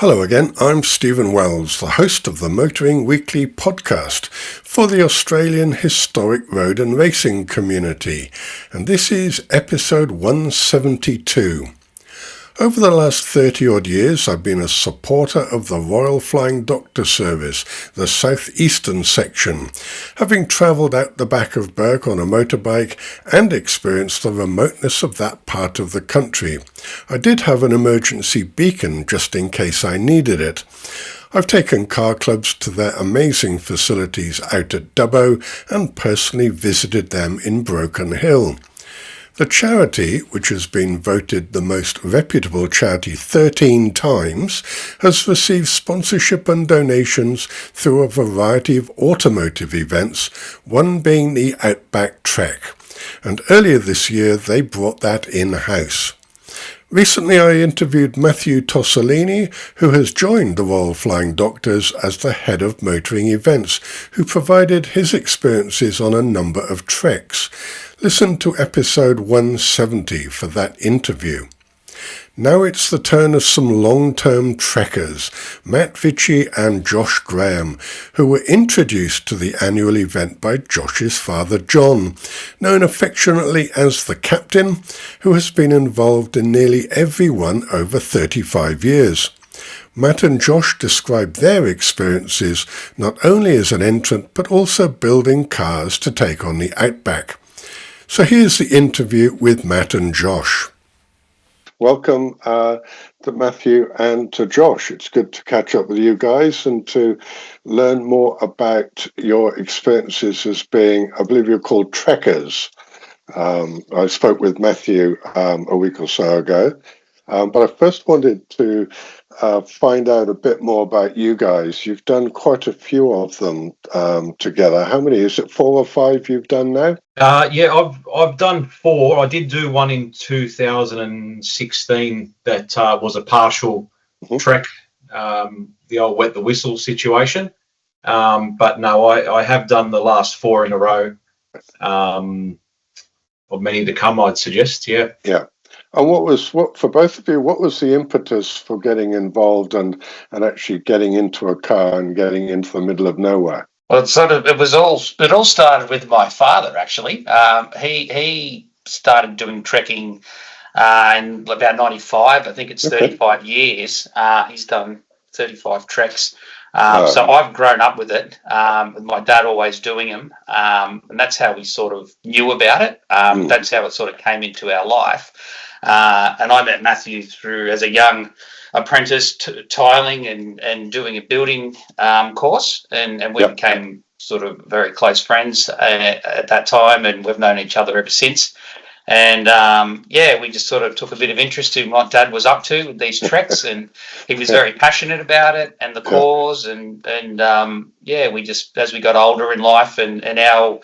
Hello again, I'm Stephen Wells, the host of the Motoring Weekly podcast for the Australian Historic Road and Racing community, and this is episode 172. Over the last 30-odd years, I've been a supporter of the Royal Flying Doctor Service, the southeastern section, having travelled out the back of Burke on a motorbike and experienced the remoteness of that part of the country. I did have an emergency beacon just in case I needed it. I've taken car clubs to their amazing facilities out at Dubbo and personally visited them in Broken Hill. The charity, which has been voted the most reputable charity 13 times, has received sponsorship and donations through a variety of automotive events, one being the Outback Trek. And earlier this year they brought that in-house. Recently I interviewed Matthew Tosolini, who has joined the Royal Flying Doctors as the head of motoring events, who provided his experiences on a number of treks. Listen to episode 170 for that interview. Now it's the turn of some long-term trekkers, Matt Vicchi and Josh Graham, who were introduced to the annual event by Josh's father John, known affectionately as the Captain, who has been involved in nearly every one over 35 years. Matt and Josh described their experiences not only as an entrant but also building cars to take on the Outback. So here's the interview with Matt and Josh. Welcome to Matthew and to Josh. It's good to catch up with you guys and to learn more about your experiences as being, I believe you're called trekkers. I spoke with Matthew a week or so ago, but I first wanted to find out a bit more about you guys. You've done quite a few of them together. How many? Is it 4 or 5 you've done now? Yeah, I've done 4. I did do one in 2016 that was a partial trek, the old wet the whistle situation. But no, I have done the last 4 in a row, or many to come, I'd suggest. Yeah. And what for both of you? What was the impetus for getting involved and actually getting into a car and getting into the middle of nowhere? Well, it all started with my father, actually. He started doing trekking in about 95. I think it's 35 years. He's done 35 treks. So I've grown up with it, with my dad always doing them. And that's how we sort of knew about it. That's how it sort of came into our life. And I met Matthew through as a young apprentice tiling and doing a building course, and we became sort of very close friends at that time, and we've known each other ever since. And we just sort of took a bit of interest in what Dad was up to with these treks, and he was very passionate about it and the cause, and we just, as we got older in life and our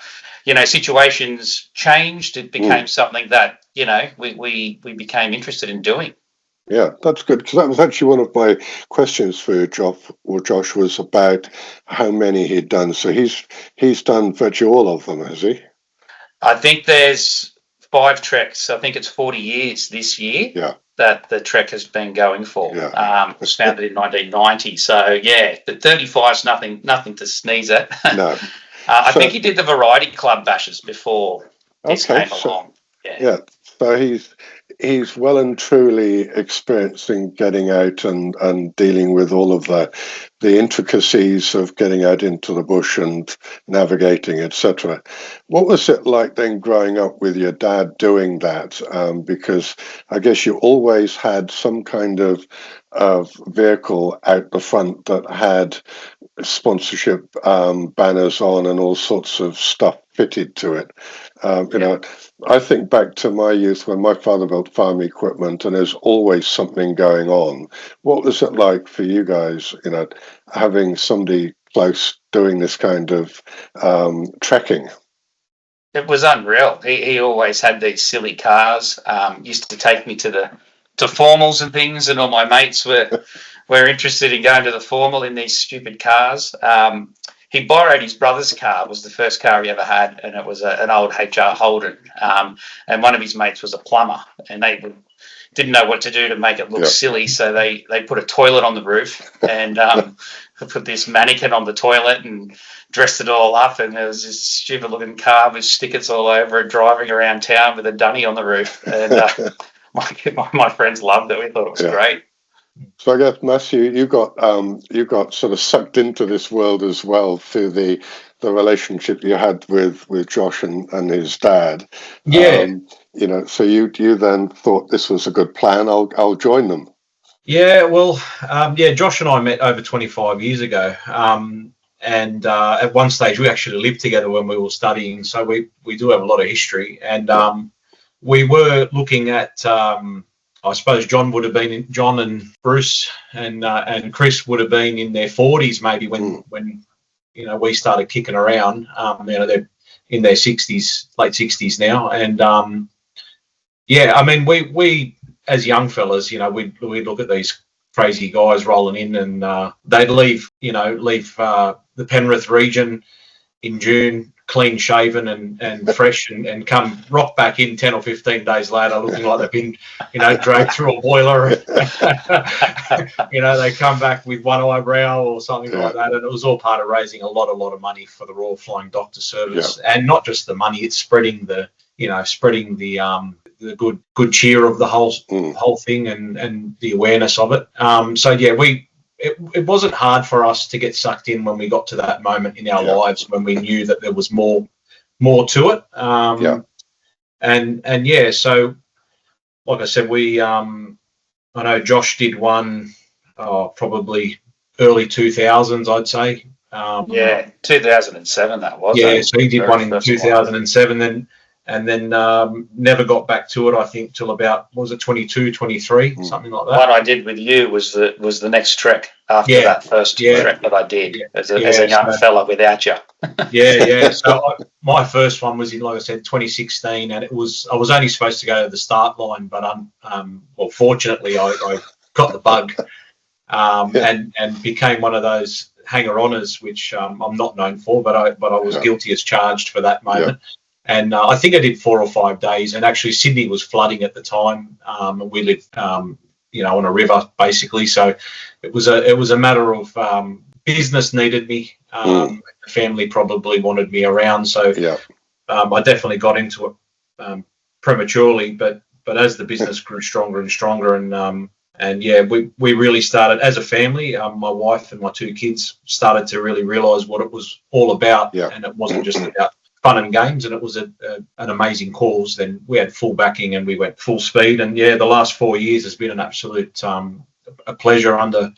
situations changed, it became something that we became interested in doing. Yeah, that's good, because that was actually one of my questions for you, Josh, was about how many he'd done. So he's done virtually all of them, has he? I think there's 5 treks. I think it's 40 years this year that the trek has been going for. It was founded in 1990. So, the 35 is nothing to sneeze at. No. I think he did the Variety Club bashes before this came along. Yeah, so he's well and truly experiencing getting out and dealing with all of the intricacies of getting out into the bush and navigating, etc. What was it like then growing up with your dad doing that? Because I guess you always had some kind of vehicle out the front that had sponsorship banners on and all sorts of stuff fitted to it. I think back to my youth when my father built farm equipment, and there's always something going on. What was it like for you guys, having somebody close doing this kind of trekking? It was unreal. He always had these silly cars. Used to take me to formals and things, and all my mates were interested in going to the formal in these stupid cars. He borrowed his brother's car. It was the first car he ever had, and it was an old HR Holden. And one of his mates was a plumber, and they would didn't know what to do to make it look silly, so they put a toilet on the roof and put this mannequin on the toilet and dressed it all up, and there was this stupid looking car with stickers all over it driving around town with a dunny on the roof, and my friends loved it. We thought it was great. So I guess, Matthew, you got sort of sucked into this world as well through the relationship you had with Josh and his dad. Yeah. So you then thought this was a good plan. I'll join them. Yeah, well, Josh and I met over 25 years ago. And at one stage, we actually lived together when we were studying. So we do have a lot of history. And we were looking at, I suppose John and Bruce and Chris would have been in their 40s maybe when we started kicking around. They're in their 60s, late 60s now. And we as young fellas, we'd look at these crazy guys rolling in, and they'd leave the Penrith region in June, clean shaven and fresh, and come rock back in 10 or 15 days later looking like they've been, dragged through a boiler. They come back with one eyebrow or something like that. And it was all part of raising a lot of money for the Royal Flying Doctor Service. And not just the money, it's spreading the good cheer of the whole thing and the awareness of it. It wasn't hard for us to get sucked in when we got to that moment in our lives when we knew that there was more to it. So like I said, I know Josh did one probably early 2000s, I'd say. 2007 that was. Yeah, so he did one in 2007 and then never got back to it, I think, till about, 22, 23, something like that. What I did with you was the next trek after that first trek that I did as a young fella without you. So my first one was in, like I said, 2016, and I was only supposed to go to the start line, but fortunately I got the bug and became one of those hanger-oners, which I'm not known for, but I was guilty as charged for that moment. And I think I did 4 or 5 days, and actually Sydney was flooding at the time. And we lived, on a river basically. So it was a matter of business needed me. The family probably wanted me around. So I definitely got into it prematurely, but as the business grew stronger and stronger, we really started as a family. My wife and my 2 kids started to really realise what it was all about, and it wasn't just about fun and games, and it was an amazing cause. Then we had full backing and we went full speed. And the last 4 years has been an absolute a pleasure under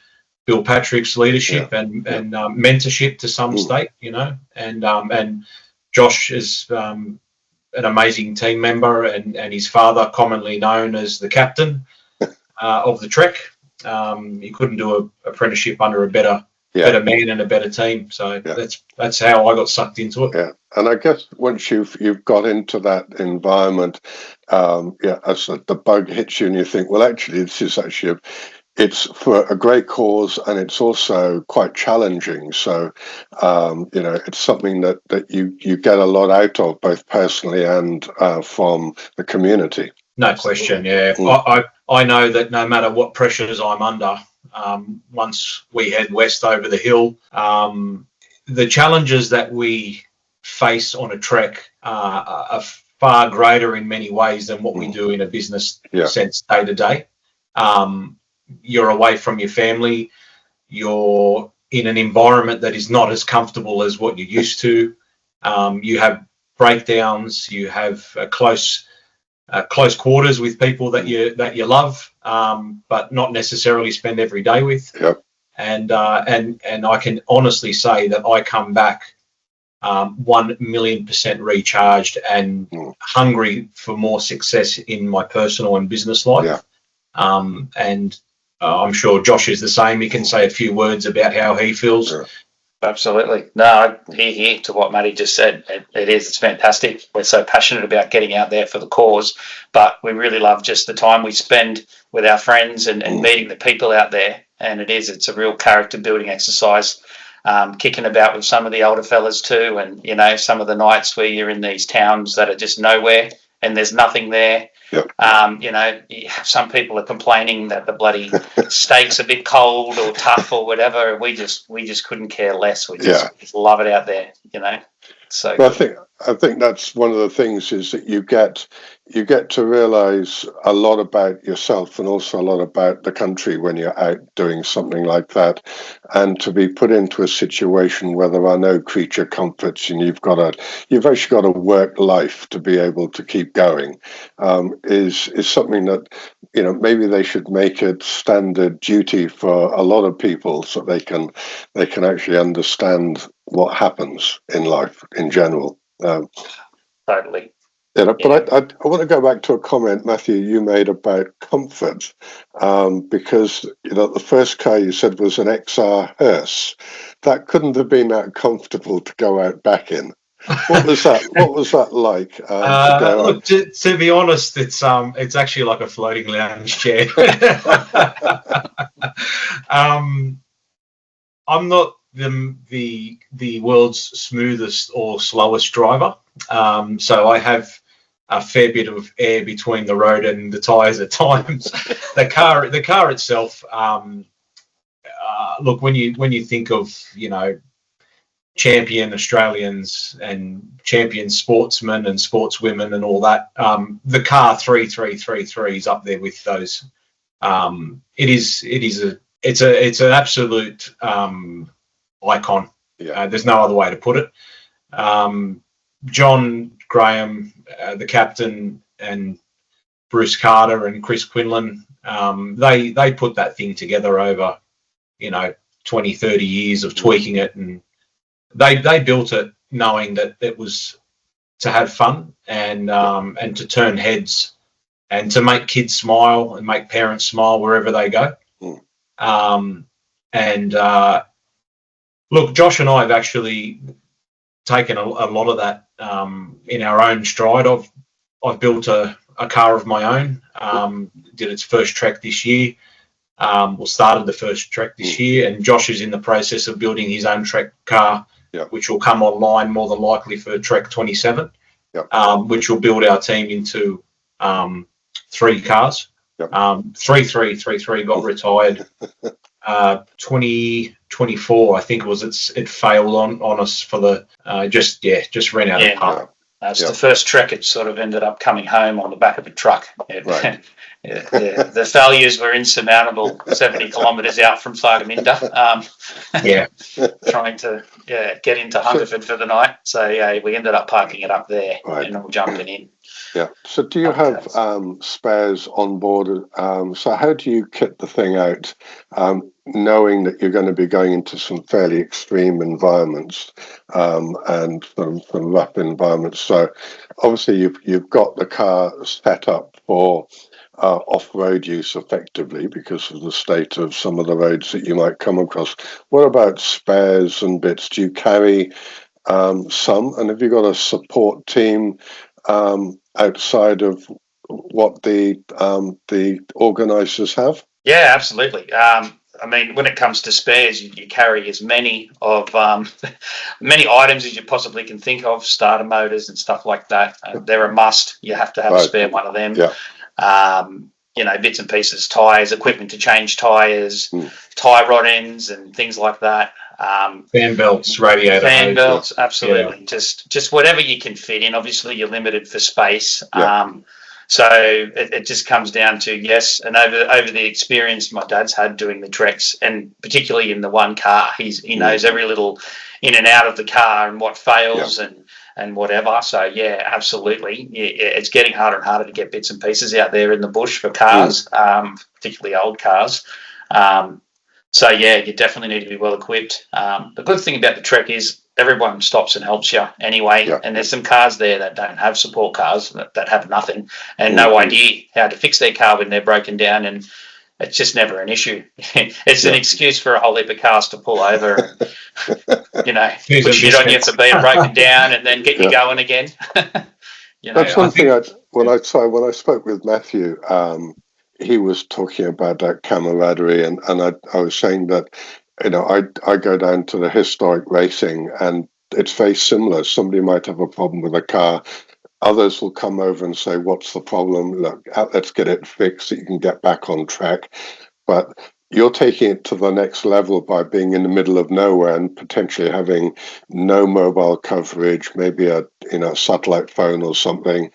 Bill Patrick's leadership and mentorship to some state, and Josh is an amazing team member, and his father, commonly known as the captain of the trek. He couldn't do an apprenticeship under a better man and a better team. So that's how I got sucked into it. Yeah, and I guess once you've got into that environment, as the bug hits you, and you think, well, actually, it's for a great cause, and it's also quite challenging. So, it's something that you get a lot out of, both personally and from the community. No question. Yeah, I know that no matter what pressures I'm under, once we head west over the hill, the challenges that we face on a trek are far greater in many ways than what we do in a business sense day to day. You're away from your family. You're in an environment that is not as comfortable as what you're used to. You have breakdowns. You have close quarters with people that you love, but not necessarily spend every day with. Yep. And I can honestly say that I come back 1,000,000% recharged and hungry for more success in my personal and business life. And I'm sure Josh is the same. He can say a few words about how he feels. Sure. Absolutely. No, I hear to what Matty just said. It's fantastic. We're so passionate about getting out there for the cause, but we really love just the time we spend with our friends and meeting the people out there. And it's a real character building exercise, kicking about with some of the older fellas too. And, some of the nights where you're in these towns that are just nowhere and there's nothing there. Yep. Some people are complaining that the bloody steak's a bit cold or tough or whatever. We just couldn't care less. We just love it out there, So well, I think that's one of the things is that you get to realise a lot about yourself and also a lot about the country when you're out doing something like that, and to be put into a situation where there are no creature comforts and you've actually got a work life to be able to keep going, is something that maybe they should make it standard duty for a lot of people so they can actually understand what happens in life in general. Totally. But I want to go back to a comment, Matthew, you made about comfort, because the first car you said was an XR hearse. That couldn't have been that comfortable to go out back in. What was that? What was that like? Look, to be honest, it's actually like a floating lounge chair. I'm not the world's smoothest or slowest driver, so I have a fair bit of air between the road and the tyres at times. The car itself, look, when you think of champion Australians and champion sportsmen and sportswomen and all that, the car 3333 is up there with those. It's an absolute icon. There's no other way to put it. John Graham, the captain, and Bruce Carter and Chris Quinlan, they put that thing together over 20, 30 years of tweaking it, and they built it knowing that it was to have fun and to turn heads and to make kids smile and make parents smile wherever they go. Look, Josh and I have actually taken a lot of that in our own stride. I've built a car of my own. Did its first trek this year. Started the first trek this year, and Josh is in the process of building his own trek car, which will come online more than likely for Trek 27, which will build our team into 3 cars. 3333 got retired. 2024, I think it was. It failed on us for the just ran out of power. That's the first trek. It sort of ended up coming home on the back of a truck. The failures were insurmountable. 70 kilometres out from Thargomindah. Trying to get into Hungerford for the night. So we ended up parking it up there and all jumping in. Yeah. So do you have spares on board? So how do you kit the thing out, knowing that you're going to be going into some fairly extreme environments and some rough environments? So obviously you've got the car set up for off-road use effectively because of the state of some of the roads that you might come across. What about spares and bits? Do you carry some? And have you got a support team outside of what the organisers have? Yeah, absolutely. When it comes to spares, you carry as many of many items as you possibly can think of. Starter motors and stuff like that. They're a must. You have to have a spare one of them. Bits and pieces, tyres, equipment to change tyres, tie rod ends, and things like that. Fan belts, radiator. Fan belts, absolutely. Yeah. Just whatever you can fit in. Obviously, you're limited for space. So it just comes down to, and over the experience my dad's had doing the treks, and particularly in the one car, he knows every little in and out of the car and what fails and whatever. So, absolutely. It's getting harder and harder to get bits and pieces out there in the bush for cars, particularly old cars. So, you definitely need to be well equipped. The good thing about the trek is everyone stops and helps you anyway. And there's some cars there that don't have support cars that have nothing and no idea how to fix their car when they're broken down, and it's just never an issue. It's an excuse for a whole heap of cars to pull over, put shit on you for being broken down and then get you going again. That's one thing. When I spoke with Matthew, he was talking about that camaraderie, and I was saying that I go down to the historic racing, and it's very similar. Somebody might have a problem with a car. Others will come over and say, what's the problem? Look, let's get it fixed so you can get back on track. But you're taking it to the next level by being in the middle of nowhere and potentially having no mobile coverage, maybe a satellite phone or something.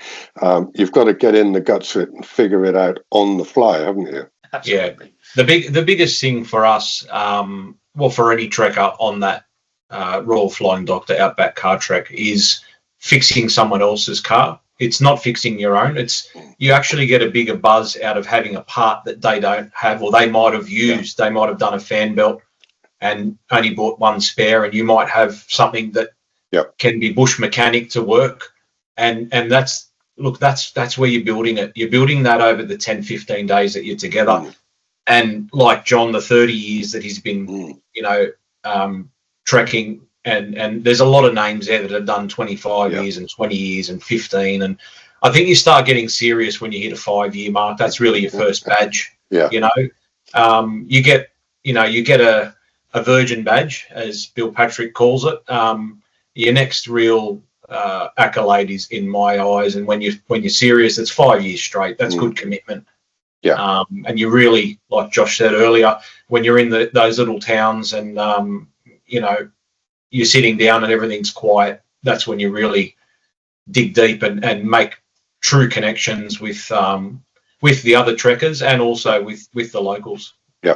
You've got to get in the guts of it and figure it out on the fly, haven't you? Absolutely. Yeah. The biggest thing for us, for any trekker on that Royal Flying Doctor Outback car trek, is fixing someone else's car. It's not fixing your own. You actually get a bigger buzz out of having a part that they don't have, or they might have used. They might have done a fan belt and only bought one spare, and you might have something that can be bush mechanic to work. And that's where you're building it. You're building that over the 10, 15 days that you're together. And like John, the 30 years that he's been, trekking, and there's a lot of names there that have done 25 years and 20 years and 15. And I think you start getting serious when you hit a 5-year mark. That's really your first badge. Yeah. You get a virgin badge, as Bill Patrick calls it. Your next real accolade is, in my eyes, and when you're serious, it's 5 years straight. That's good commitment. Yeah. And you really, like Josh said earlier, when you're in those little towns and you're sitting down and everything's quiet, that's when you really dig deep and make true connections with the other trekkers and also with the locals. Yeah.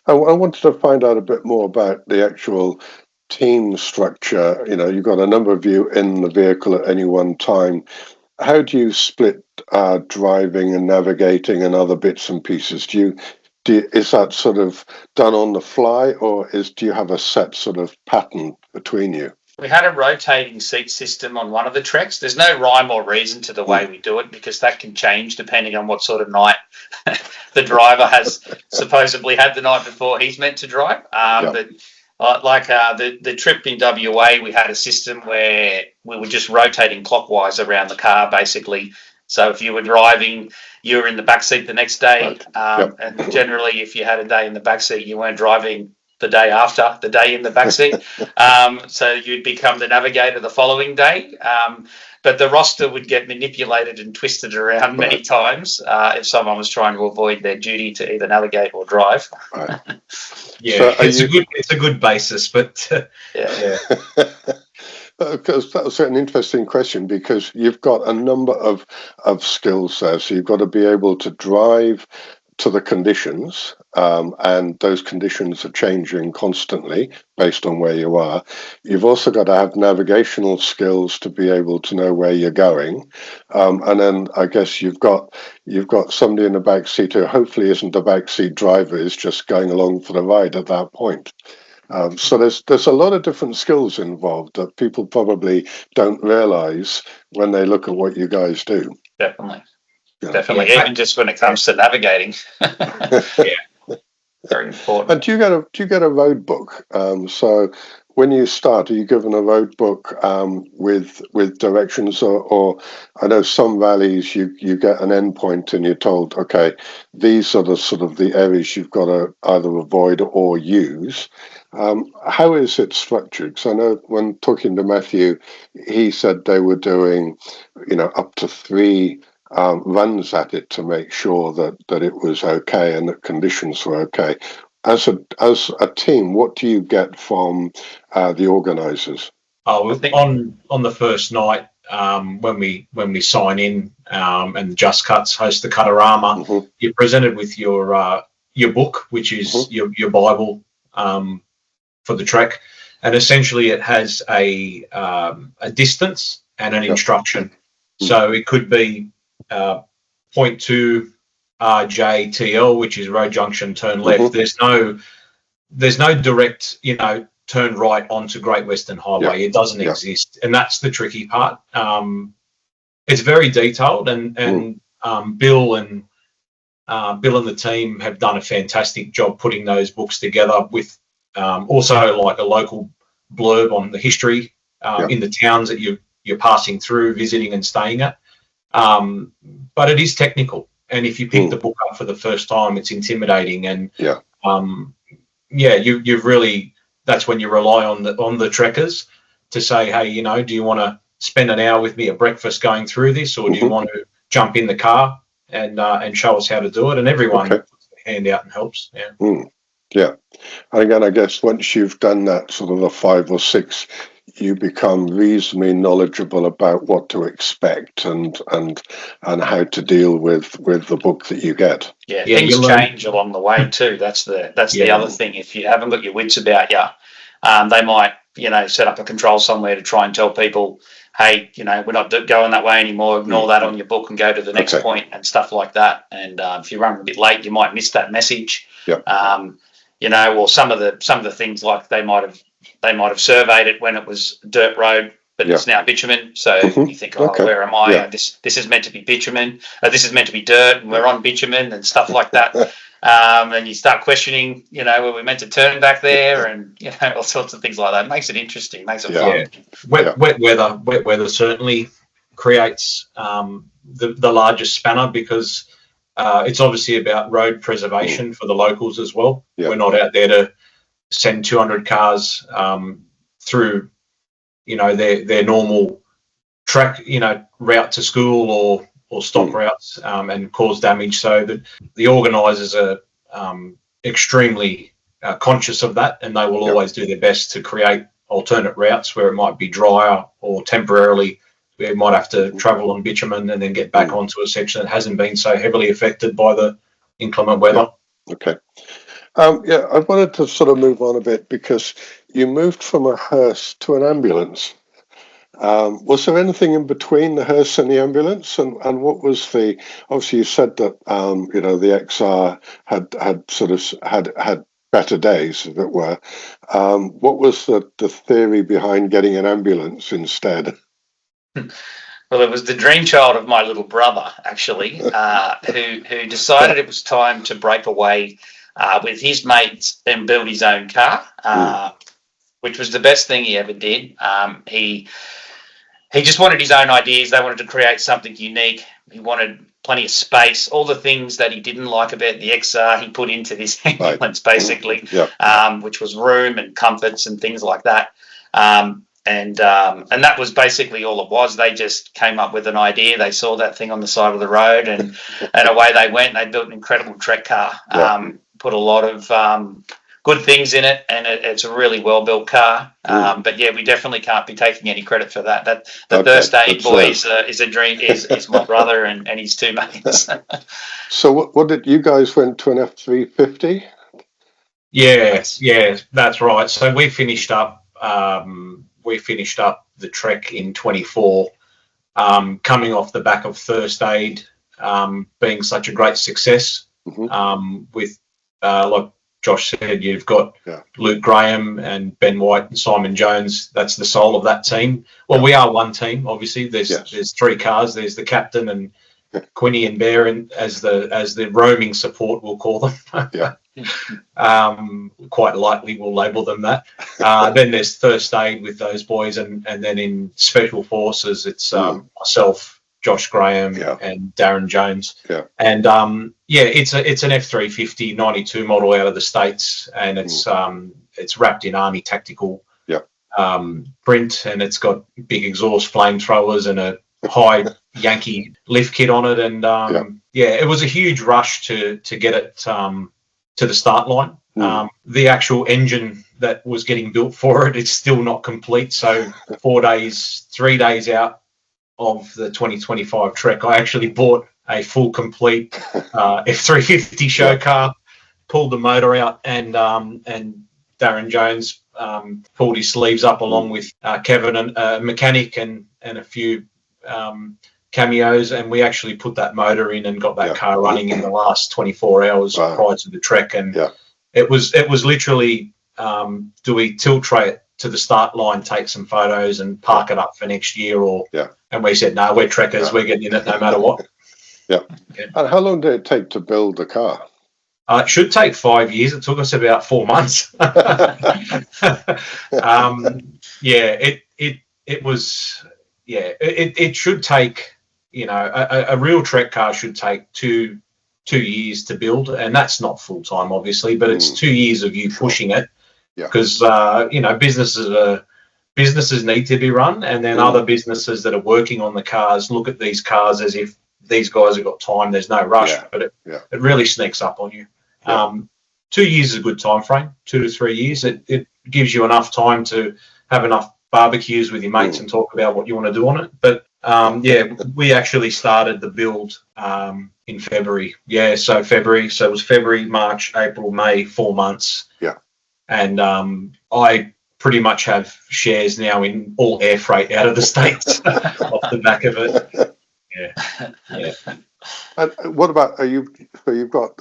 I wanted to find out a bit more about the actual team structure. You've got a number of you in the vehicle at any one time. How do you split driving and navigating and other bits and pieces? Is that sort of done on the fly, or do you have a set sort of pattern between you? We had a rotating seat system on one of the treks. There's no rhyme or reason to the way we do it, because that can change depending on what sort of night the driver has supposedly had the night before he's meant to drive. But the trip in WA, we had a system where we were just rotating clockwise around the car, basically. So if you were driving, you were in the back seat the next day. And generally, if you had a day in the back seat, you weren't driving the day after the day in the back seat. So you'd become the navigator the following day. But the roster would get manipulated and twisted around many times if someone was trying to avoid their duty to either navigate or drive. It's a good basis, but yeah. Because that's an interesting question, because you've got a number of skills there. So you've got to be able to drive to the conditions, and those conditions are changing constantly based on where you are. You've also got to have navigational skills to be able to know where you're going, and then I guess you've got somebody in the back seat who hopefully isn't the back seat driver, is just going along for the ride at that point. So there's a lot of different skills involved that people probably don't realise when they look at what you guys do. Definitely. Definitely, even just when it comes to navigating. Very important. And do you get a road book? So when you start, are you given a road book with directions, or I know some valleys you get an endpoint and you're told, okay, these are the sort of the areas you've got to either avoid or use. How is it structured? Because I know when talking to Matthew, he said they were doing, up to 3 runs at it to make sure that it was okay and that conditions were okay. As a team, what do you get from the organisers? On the first night, when we sign in, and the Just Cuts host the Cutorama, you're presented with your book, which is your Bible for the trek, and essentially it has a distance and an instruction. So it could be 0.2 RJTL, which is road junction, turn left. There's no direct, turn right onto Great Western Highway. It doesn't exist, and that's the tricky part. It's very detailed, and Bill and the team have done a fantastic job putting those books together with also like a local blurb on the history in the towns that you're passing through, visiting and staying at. But it is technical, and if you pick the book up for the first time, it's intimidating, and you've really, that's when you rely on the trekkers to say, hey, do you want to spend an hour with me at breakfast going through this, or do you want to jump in the car and show us how to do it? And everyone puts their hand out and helps. Yeah. And again, I guess once you've done that sort of the 5 or 6, you become reasonably knowledgeable about what to expect and how to deal with the book that you get. Yeah, things change along the way too. That's the other thing. If you haven't got your wits about you, they might, set up a control somewhere to try and tell people, hey, we're not going that way anymore. Ignore that on your book and go to the next point and stuff like that. And if you run a bit late, you might miss that message. Yeah. Or some of the things, like they might have surveyed it when it was dirt road, but it's now bitumen. So you think, where am I? Yeah. This is meant to be bitumen. This is meant to be dirt, and we're on bitumen and stuff like that. And you start questioning, were we meant to turn back there, and all sorts of things like that. It makes it interesting, makes it fun. Wet weather certainly creates the largest spanner, because it's obviously about road preservation for the locals as well. Yeah. We're not out there to send 200 cars through, their normal track, route to school or stop routes and cause damage. So the organisers are extremely conscious of that, and they will always do their best to create alternate routes where it might be drier, or temporarily we might have to travel on bitumen and then get back onto a section that hasn't been so heavily affected by the inclement weather. Yeah. Okay. I wanted to sort of move on a bit, because you moved from a hearse to an ambulance. Was there anything in between the hearse and the ambulance? And what was obviously you said that, the XR had better days, as it were. What was the theory behind getting an ambulance instead? Well, it was the dream child of my little brother, actually, who decided it was time to break away with his mates and build his own car, which was the best thing he ever did. He just wanted his own ideas. They wanted to create something unique. He wanted plenty of space. All the things that he didn't like about the XR, he put into this ambulance, basically, which was room and comforts and things like that. And that was basically all it was. They just came up with an idea. They saw that thing on the side of the road, and away they went. They built an incredible Trek car. Put a lot of good things in it, and it's a really well-built car. But we definitely can't be taking any credit for that. The First Aid boy is a dream. Is my brother and his 2 mates. So what did you guys went to an F350? Yes, that's right. So we finished up the Trek in 24, coming off the back of First Aid being such a great success. With like Josh said, you've got Luke Graham and Ben White and Simon Jones. That's the soul of that team. Well, we are one team, obviously. There's 3 cars. There's the captain and Quinny and Bear, and as the roaming support, we'll call them. Quite lightly we'll label them that. Then there's First Aid with those boys, and then in Special Forces it's myself, Josh Graham, and Darren Jones. And it's an F350 92 model out of the States, and it's wrapped in Army tactical print, and it's got big exhaust flamethrowers and a high Yankee lift kit on it, and it was a huge rush to get it to the start line. The actual engine that was getting built for it is still not complete. So 3 days out of the 2025 Trek, I actually bought a full complete F350 show car, pulled the motor out, and Darren Jones pulled his sleeves up along with Kevin, and a mechanic, and a few cameos, and we actually put that motor in and got that car running in the last 24 hours prior to the Trek. And it was literally, do we tilt tray it to the start line, take some photos and park it up for next year, and we said, no, we're Trekkers, we're getting in it no matter what. And how long did it take to build the car? It should take 5 years. It took us about 4 months. It should take, a real Trek car should take two years to build, and that's not full time, obviously, but it's 2 years of you pushing it, because businesses businesses need to be run, and then other businesses that are working on the cars look at these cars as if these guys have got time, there's no rush, but it really sneaks up on you. 2 years is a good time frame, 2 to 3 years. It gives you enough time to have enough barbecues with your mates and talk about what you want to do on it. But we actually started the build in February. So February. So it was February, March, April, May, 4 months. Yeah. And I pretty much have shares now in all air freight out of the States off the back of it. Yeah. And what about so you've got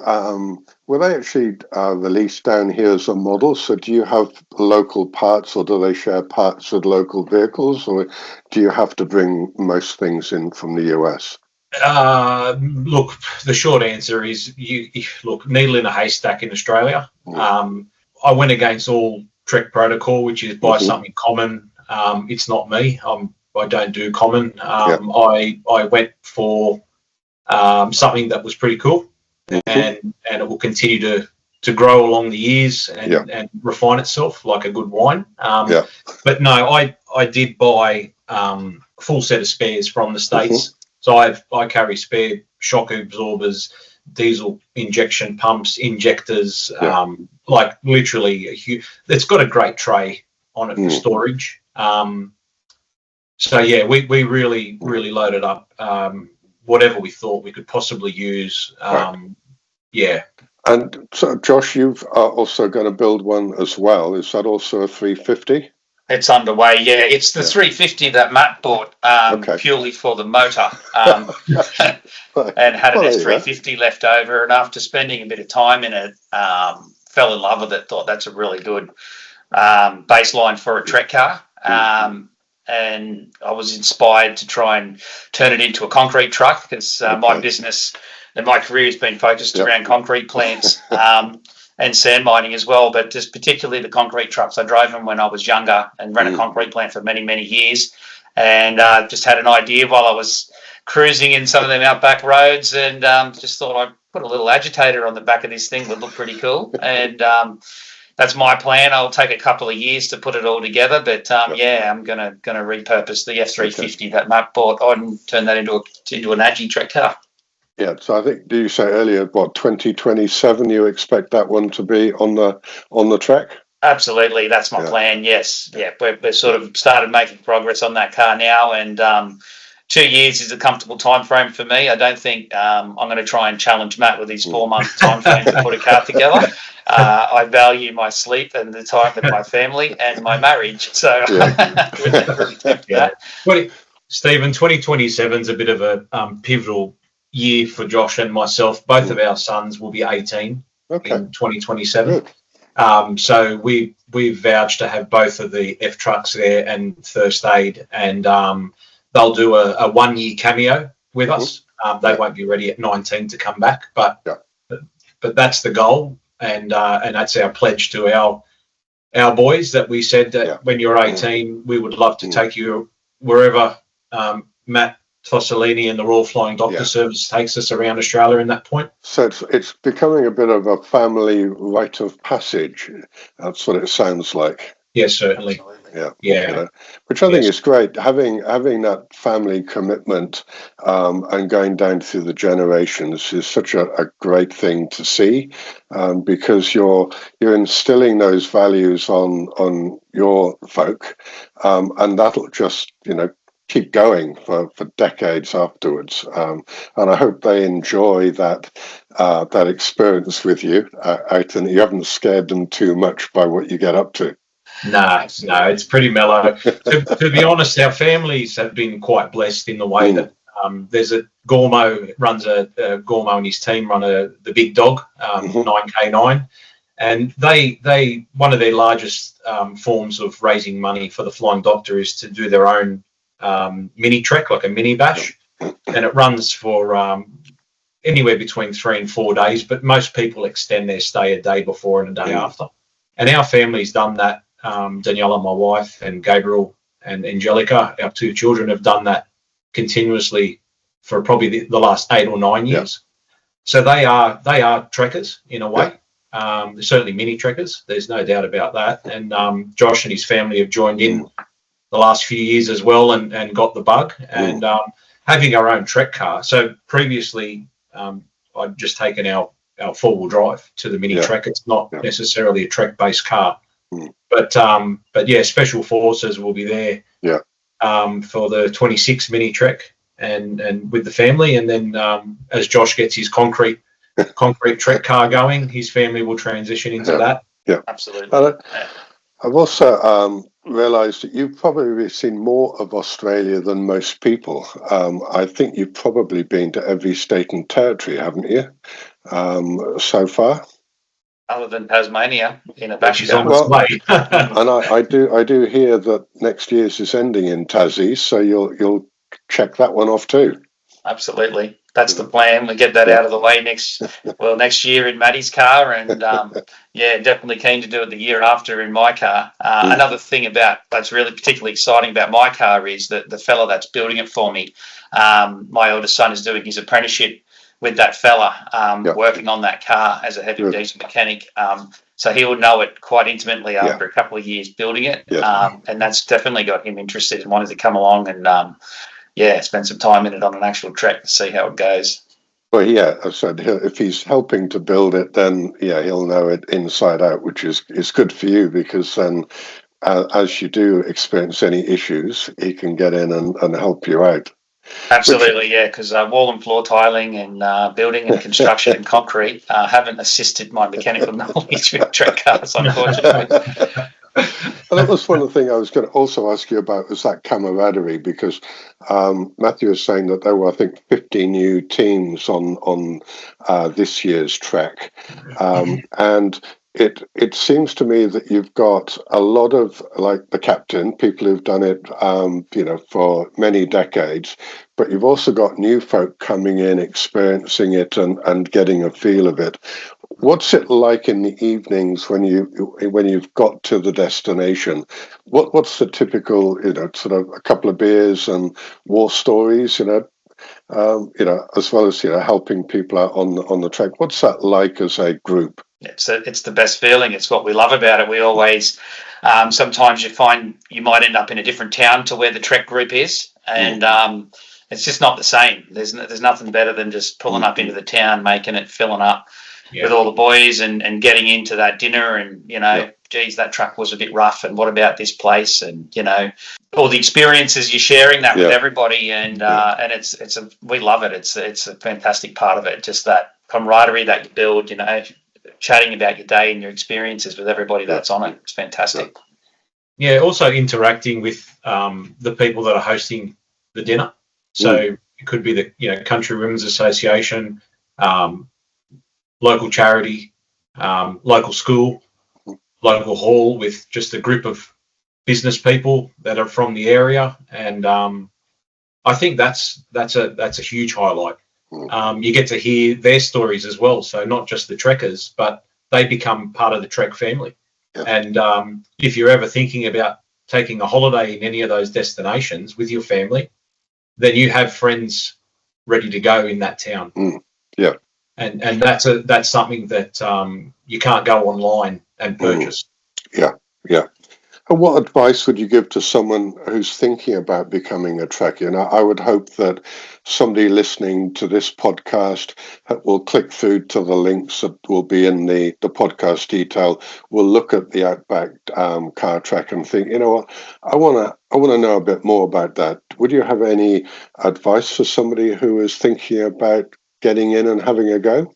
were they actually released down here as a model? So do you have local parts, or do they share parts with local vehicles, or do you have to bring most things in from the US? Look, the short answer is needle in a haystack in Australia. I went against all Trek protocol, which is buy something common. It's not me. I don't do common. I went for something that was pretty cool, and it will continue to grow along the years and refine itself like a good wine. But no, I did buy a full set of spares from the States. So I carry spare shock absorbers, diesel injection pumps, injectors, like literally it's got a great tray on it for storage. So we really loaded up whatever we thought we could possibly use. And so, Josh, you've also going to build one as well. Is that also a 350? It's underway, It's the 350 that Matt bought purely for the motor, and had an S350 left over. And after spending a bit of time in it, fell in love with it. Thought that's a really good baseline for a Trek car. And I was inspired to try and turn it into a concrete truck, because my business and my career has been focused around concrete plants and sand mining as well, but just particularly the concrete trucks. I drove them when I was younger and ran a concrete plant for many, many years, and just had an idea while I was cruising in some of them outback roads, and just thought I'd put a little agitator on the back of this thing would look pretty cool. And that's my plan. I'll take a couple of years to put it all together, but I'm gonna repurpose the F350 that Matt bought and turn that into an Agi Trek car. Yeah, so I think, did you say earlier, 2027 you expect that one to be on the track? Absolutely, that's my plan. Yes, we've sort of started making progress on that car now, and 2 years is a comfortable time frame for me. I don't think I'm going to try and challenge Matt with his 4-month time frame to put a car together. I value my sleep and the time with my family and my marriage. So, Stephen, 2027 is a bit of a pivotal year for Josh and myself. Both of our sons will be 18 in 2027. So we've vouched to have both of the F trucks there and first aid, and they'll do a 1 year cameo with us. They won't be ready at 19 to come back, but that's the goal, and that's our pledge to our boys, that we said that when you're 18, we would love to take you wherever Matt Tosolini and the Royal Flying Doctor Service takes us around Australia in that point. So it's becoming a bit of a family rite of passage. That's what it sounds like. Yes, certainly. Which I think is great. Having that family commitment and going down through the generations is such a great thing to see, because you're instilling those values on your folk, and that'll just keep going for decades afterwards. And I hope they enjoy that experience with you out, and you haven't scared them too much by what you get up to. No, it's pretty mellow. To be honest, our families have been quite blessed in the way that there's a Gormo Gormo and his team run the Big Dog 9K9, and they one of their largest forms of raising money for the Flying Doctor is to do their own mini trek, like a mini bash, and it runs for anywhere between 3 and 4 days, but most people extend their stay a day before and a day after. And our family's done that. Daniela, my wife, and Gabriel and Angelica, our 2 children, have done that continuously for probably the last 8 or 9 years. So they are trekkers in a way. They're certainly mini trekkers. There's no doubt about that. And Josh and his family have joined in the last few years as well, and got the bug. And having our own trek car. So previously, I'd just taken our four-wheel drive to the mini trek. It's not necessarily a trek-based car, but yeah, Special Forces will be there for the 26 mini trek and with the family, and then as Josh gets his concrete trek car going, his family will transition into that. Yeah, absolutely. I've also realised that you've probably seen more of Australia than most people. I think you've probably been to every state and territory, haven't you, so far? Other than Tasmania, in a bash. On its way. And I do hear that next year's is ending in Tassie, so you'll check that one off too. Absolutely. That's the plan. We get that out of the way next year in Maddie's car, and definitely keen to do it the year after in my car. Another thing that's really particularly exciting about my car is that the fella that's building it for me, my eldest son is doing his apprenticeship with that fella, working on that car as a heavy diesel mechanic. So he will know it quite intimately after a couple of years building it, and that's definitely got him interested and wanted to come along and spend some time in it on an actual trek to see how it goes. Well, yeah, I said if he's helping to build it, then he'll know it inside out, which is good for you, because then as you do experience any issues, he can get in and help you out. Absolutely, because wall and floor tiling and building and construction and concrete haven't assisted my mechanical knowledge with trek cars, unfortunately. And that was one of the things I was going to also ask you about, was that camaraderie, because Matthew was saying that there were, I think, 50 new teams on this year's trek, and it seems to me that you've got a lot of, like the captain, people who've done it, for many decades, but you've also got new folk coming in, experiencing it and getting a feel of it. What's it like in the evenings when you've got to the destination? What's the typical, sort of a couple of beers and war stories, as well as helping people out on the trek? What's that like as a group? It's the best feeling. It's what we love about it. We always, sometimes you find you might end up in a different town to where the trek group is, and it's just not the same. There's nothing better than just pulling up into the town, making it, filling up with all the boys and getting into that dinner and, geez, that truck was a bit rough, and what about this place? And, all the experiences you're sharing that with everybody, and we love it. It's a fantastic part of it, just that camaraderie that you build, chatting about your day and your experiences with everybody that's on it. It's fantastic. Yeah, also interacting with the people that are hosting the dinner. So it could be the Country Women's Association, local charity, local school, local hall, with just a group of business people that are from the area, and I think that's a huge highlight. You get to hear their stories as well, so not just the trekkers, but they become part of the trek family. And if you're ever thinking about taking a holiday in any of those destinations with your family, then you have friends ready to go in that town. And that's something that you can't go online and purchase. And what advice would you give to someone who's thinking about becoming a trekker? I would hope that somebody listening to this podcast will click through to the links that will be in the podcast detail, will look at the Outback car trek and think, I want to know a bit more about that. Would you have any advice for somebody who is thinking about getting in and having a go?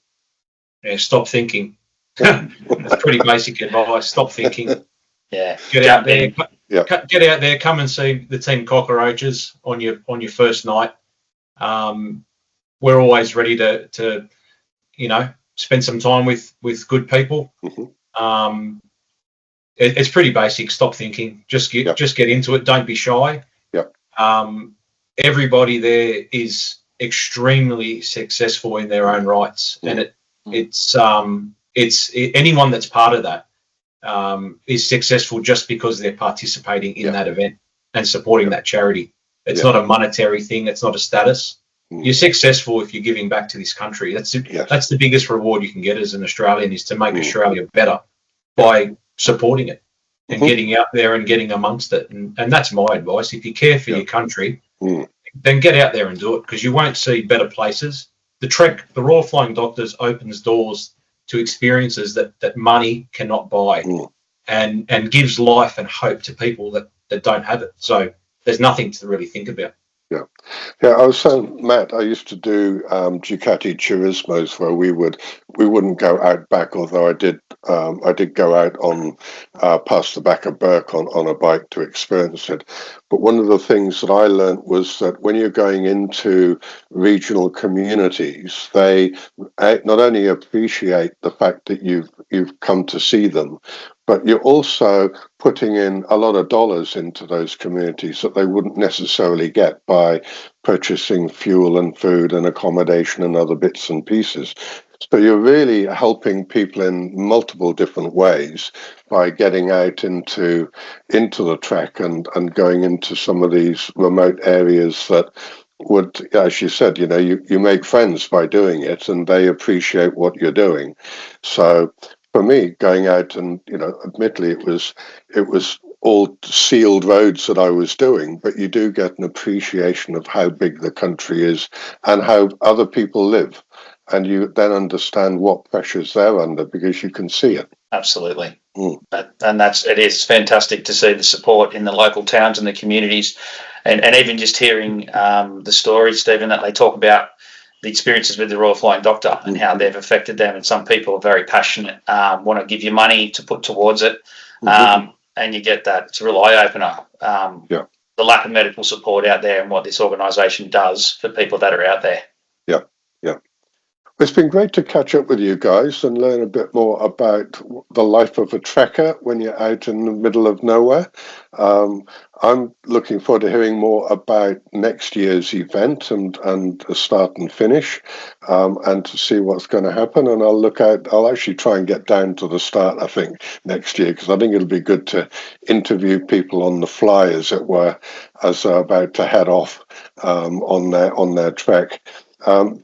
Yeah, stop thinking. That's pretty basic advice. Stop thinking. Get out there. Come and see the Team Cockroaches on your first night. We're always ready to spend some time with good people. It's pretty basic. Stop thinking. Just get into it. Don't be shy. Everybody there is extremely successful in their own rights, and it's anyone that's part of that is successful just because they're participating in that event and supporting that charity. It's not a monetary thing. It's not a status. You're successful if you're giving back to this country. That's the biggest reward you can get as an Australian, is to make Australia better by supporting it. and getting out there and getting amongst it. And that's my advice. If you care for your country, then get out there and do it, because you won't see better places. The Royal Flying Doctors opens doors to experiences that money cannot buy, and gives life and hope to people that don't have it. So there's nothing to really think about. Yeah. I was saying, Matt, I used to do Ducati Turismos where we wouldn't go out back, although I did go out on past the back of Burke on a bike to experience it. But one of the things that I learned was that when you're going into regional communities, they not only appreciate the fact that you've come to see them, but you're also putting in a lot of dollars into those communities that they wouldn't necessarily get by purchasing fuel and food and accommodation and other bits and pieces. So you're really helping people in multiple different ways by getting out into the trek and going into some of these remote areas that would, as you said, you make friends by doing it, and they appreciate what you're doing. So for me, going out and, admittedly it was all sealed roads that I was doing, but you do get an appreciation of how big the country is and how other people live. And you then understand what pressures they're under because you can see it. Absolutely. And it is fantastic to see the support in the local towns and the communities, and even just hearing the stories, Stephen, that they talk about the experiences with the Royal Flying Doctor and how they've affected them. And some people are very passionate, want to give you money to put towards it. And you get that. It's a real eye-opener. The lack of medical support out there and what this organisation does for people that are out there. Yeah. It's been great to catch up with you guys and learn a bit more about the life of a trekker when you're out in the middle of nowhere. I'm looking forward to hearing more about next year's event and the start and finish, and to see what's going to happen. And I'll actually try and get down to the start, I think, next year, because I think it'll be good to interview people on the fly, as it were, as they're about to head off on their trek.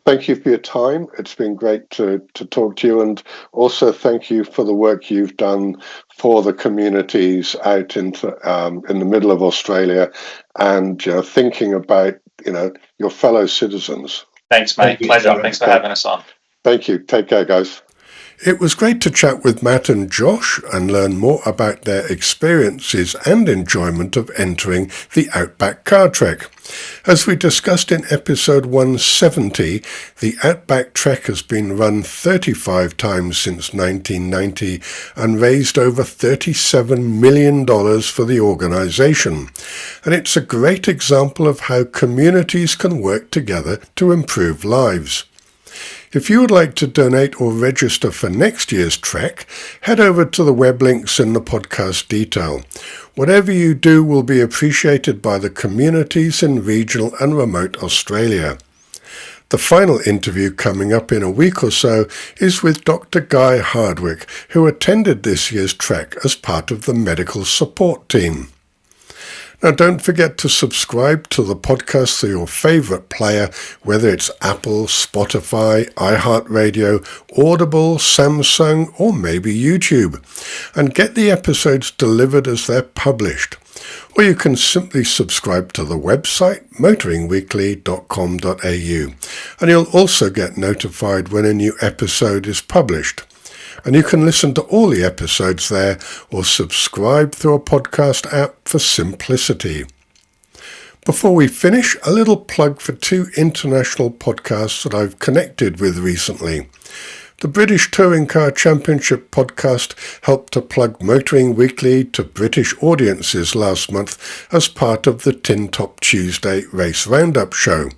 Thank you for your time. It's been great to talk to you, and also thank you for the work you've done for the communities out in the middle of Australia, and thinking about your fellow citizens. Thanks, mate. Pleasure. Thanks for having us on. Thank you. Take care, guys. It was great to chat with Matt and Josh and learn more about their experiences and enjoyment of entering the Outback car trek. As we discussed in episode 170, the Outback trek has been run 35 times since 1990 and raised over $37 million for the organisation. And it's a great example of how communities can work together to improve lives. If you would like to donate or register for next year's trek, head over to the web links in the podcast detail. Whatever you do will be appreciated by the communities in regional and remote Australia. The final interview coming up in a week or so is with Dr. Guy Hardwick, who attended this year's trek as part of the medical support team. Now, don't forget to subscribe to the podcast through your favourite player, whether it's Apple, Spotify, iHeartRadio, Audible, Samsung, or maybe YouTube, and get the episodes delivered as they're published. Or you can simply subscribe to the website, motoringweekly.com.au, and you'll also get notified when a new episode is published. And you can listen to all the episodes there or subscribe through a podcast app for simplicity. Before we finish, a little plug for 2 international podcasts that I've connected with recently. The British Touring Car Championship podcast helped to plug Motoring Weekly to British audiences last month as part of the Tin Top Tuesday Race Roundup show.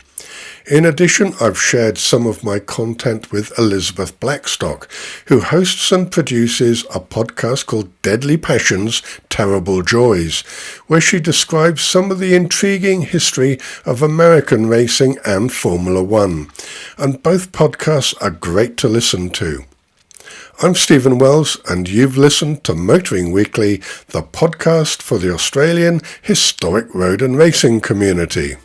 In addition, I've shared some of my content with Elizabeth Blackstock, who hosts and produces a podcast called Deadly Passions, Terrible Joys, where she describes some of the intriguing history of American racing and Formula One. And both podcasts are great to listen to. I'm Stephen Wells, and you've listened to Motoring Weekly, the podcast for the Australian historic road and racing community.